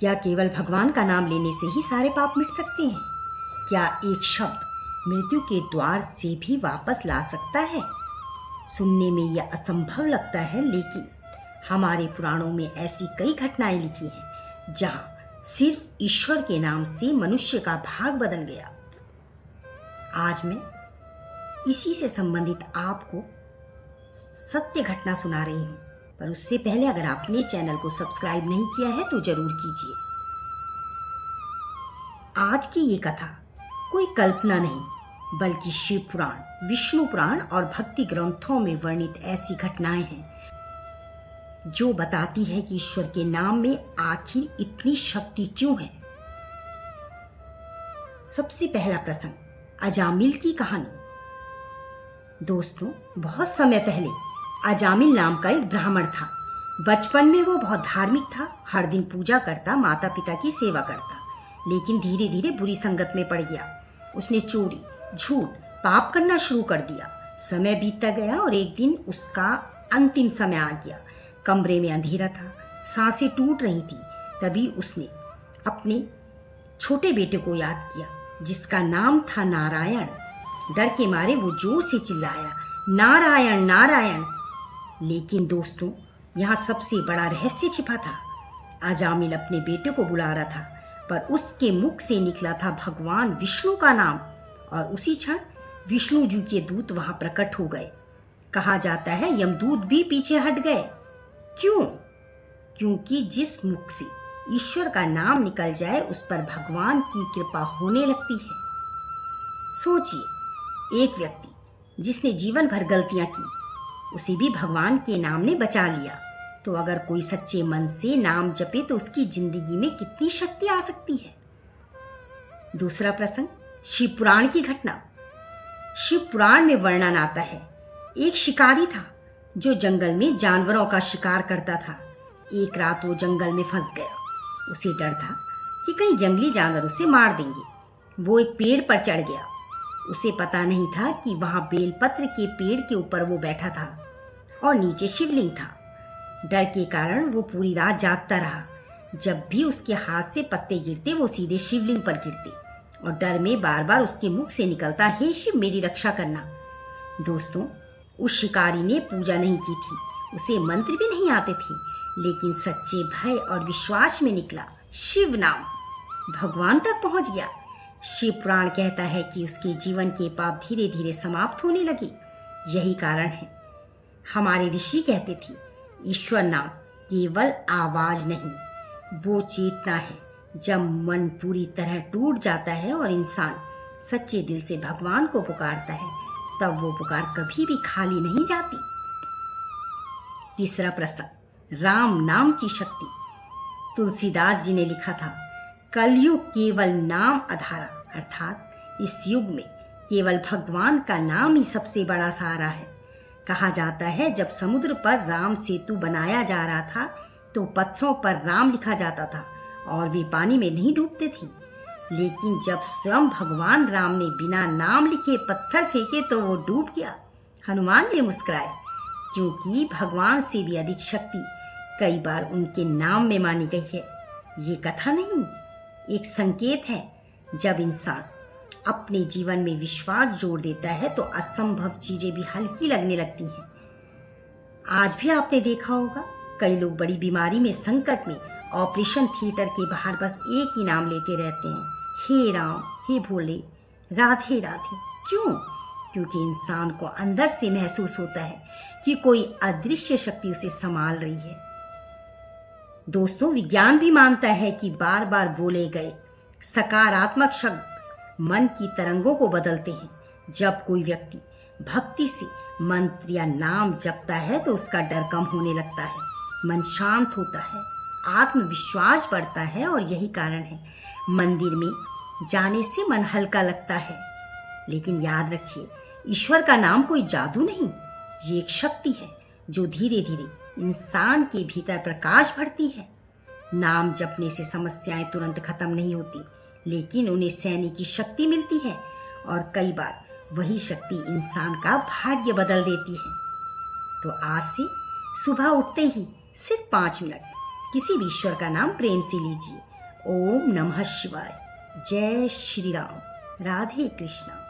क्या केवल भगवान का नाम लेने से ही सारे पाप मिट सकते हैं? क्या एक शब्द मृत्यु के द्वार से भी वापस ला सकता है? सुनने में यह असंभव लगता है, लेकिन हमारे पुराणों में ऐसी कई घटनाएं लिखी हैं जहां सिर्फ ईश्वर के नाम से मनुष्य का भाग बदल गया। आज मैं इसी से संबंधित आपको सत्य घटना सुना रही हूं, पर उससे पहले अगर आपने चैनल को सब्सक्राइब नहीं किया है तो जरूर कीजिए। आज की ये कथा कोई कल्पना नहीं, बल्कि शिव पुराण, विष्णु पुराण और भक्ति ग्रंथों में वर्णित ऐसी घटनाएं हैं जो बताती है कि ईश्वर के नाम में आखिर इतनी शक्ति क्यों है। सबसे पहला प्रसंग, अजामिल की कहानी। दोस्तों, बहुत समय पहले अजामिल नाम का एक ब्राह्मण था। बचपन में वो बहुत धार्मिक था, हर दिन पूजा करता, माता पिता की सेवा करता, लेकिन धीरे धीरे बुरी संगत में पड़ गया। उसने चोरी, झूठ, पाप करना शुरू कर दिया। समय बीतता गया और एक दिन उसका अंतिम समय आ गया। कमरे में अंधेरा था, सांसें टूट रही थी। तभी उसने अपने छोटे बेटे को याद किया, जिसका नाम था नारायण। डर के मारे वो जोर से चिल्लाया, नारायण नारायण। लेकिन दोस्तों, यहाँ सबसे बड़ा रहस्य छिपा था। अजामिल अपने बेटे को बुला रहा था, पर उसके मुख से निकला था भगवान विष्णु का नाम, और उसी क्षण विष्णु जी के दूत वहां प्रकट हो गए। कहा जाता है यमदूत भी पीछे हट गए। क्यों? क्योंकि जिस मुख से ईश्वर का नाम निकल जाए उस पर भगवान की कृपा होने लगती है। सोचिए, एक व्यक्ति जिसने जीवन भर गलतियां की, उसे भी भगवान के नाम ने बचा लिया। तो अगर कोई सच्चे मन से नाम जपे तो उसकी जिंदगी में कितनी शक्ति आ सकती है। दूसरा प्रसंग, शिव पुराण की घटना। शिव पुराण में वर्णन आता है, एक शिकारी था जो जंगल में जानवरों का शिकार करता था। एक रात वो जंगल में फंस गया। उसे डर था कि कहीं जंगली जानवर उसे मार देंगे। वो एक पेड़ पर चढ़ गया। उसे पता नहीं था कि वहां बेलपत्र के पेड़ के ऊपर वो बैठा था और नीचे शिवलिंग था। डर के कारण वो पूरी रात जागता रहा। जब भी उसके हाथ से पत्ते गिरते वो सीधे शिवलिंग पर गिरते, और डर में बार बार उसके मुख से निकलता, हे शिव मेरी रक्षा करना। दोस्तों, उस शिकारी ने पूजा नहीं की थी, उसे मंत्र भी नहीं आते थे, लेकिन सच्चे भय और विश्वास में निकला शिव नाम भगवान तक पहुंच गया। शिव पुराण कहता है कि उसके जीवन के पाप धीरे धीरे समाप्त होने लगे। यही कारण है हमारे ऋषि कहते थे, ईश्वर नाम केवल आवाज नहीं, वो चेतना है। जब मन पूरी तरह टूट जाता है और इंसान सच्चे दिल से भगवान को पुकारता है, तब वो पुकार कभी भी खाली नहीं जाती। तीसरा प्रसंग, राम नाम की शक्ति। तुलसीदास जी ने लिखा था, कलयुग केवल नाम आधारा, अर्थात इस युग में केवल भगवान का नाम ही सबसे बड़ा सहारा है। कहा जाता है जब समुद्र पर राम सेतु बनाया जा रहा था तो पत्थरों पर राम लिखा जाता था और वे पानी में नहीं डूबते थे, लेकिन जब स्वयं भगवान राम ने बिना नाम लिखे पत्थर फेंके तो वो डूब गया। हनुमान जी मुस्कुराए, क्योंकि भगवान से भी अधिक शक्ति कई बार उनके नाम में मानी गई है। ये कथा नहीं, एक संकेत है। जब इंसान अपने जीवन में विश्वास जोड़ देता है तो असंभव चीजें भी हल्की लगने लगती हैं। आज भी आपने देखा होगा, कई लोग बड़ी बीमारी में, संकट में, ऑपरेशन थिएटर के बाहर बस एक ही नाम लेते रहते हैं, हे राम, हे भोले, राधे राधे। क्यों? क्योंकि इंसान को अंदर से महसूस होता है कि कोई अदृश्य शक्ति उसे संभाल रही है। दोस्तों, विज्ञान भी मानता है कि बार बार बोले गए सकारात्मक शब्द मन की तरंगों को बदलते हैं। जब कोई व्यक्ति भक्ति से मंत्र या नाम जपता है तो उसका डर कम होने लगता है, मन शांत होता है, आत्मविश्वास बढ़ता है, और यही कारण है मंदिर में जाने से मन हल्का लगता है। लेकिन याद रखिए, ईश्वर का नाम कोई जादू नहीं, ये एक शक्ति है जो धीरे धीरे इंसान के भीतर प्रकाश भरती है। नाम जपने से समस्याएं तुरंत खत्म नहीं होती, लेकिन उन्हें सहने की शक्ति मिलती है, और कई बार वही शक्ति इंसान का भाग्य बदल देती है। तो आज से सुबह उठते ही सिर्फ 5 मिनट किसी भी ईश्वर का नाम प्रेम से लीजिए ओम नमः शिवाय। जय श्री राम। राधे कृष्णा।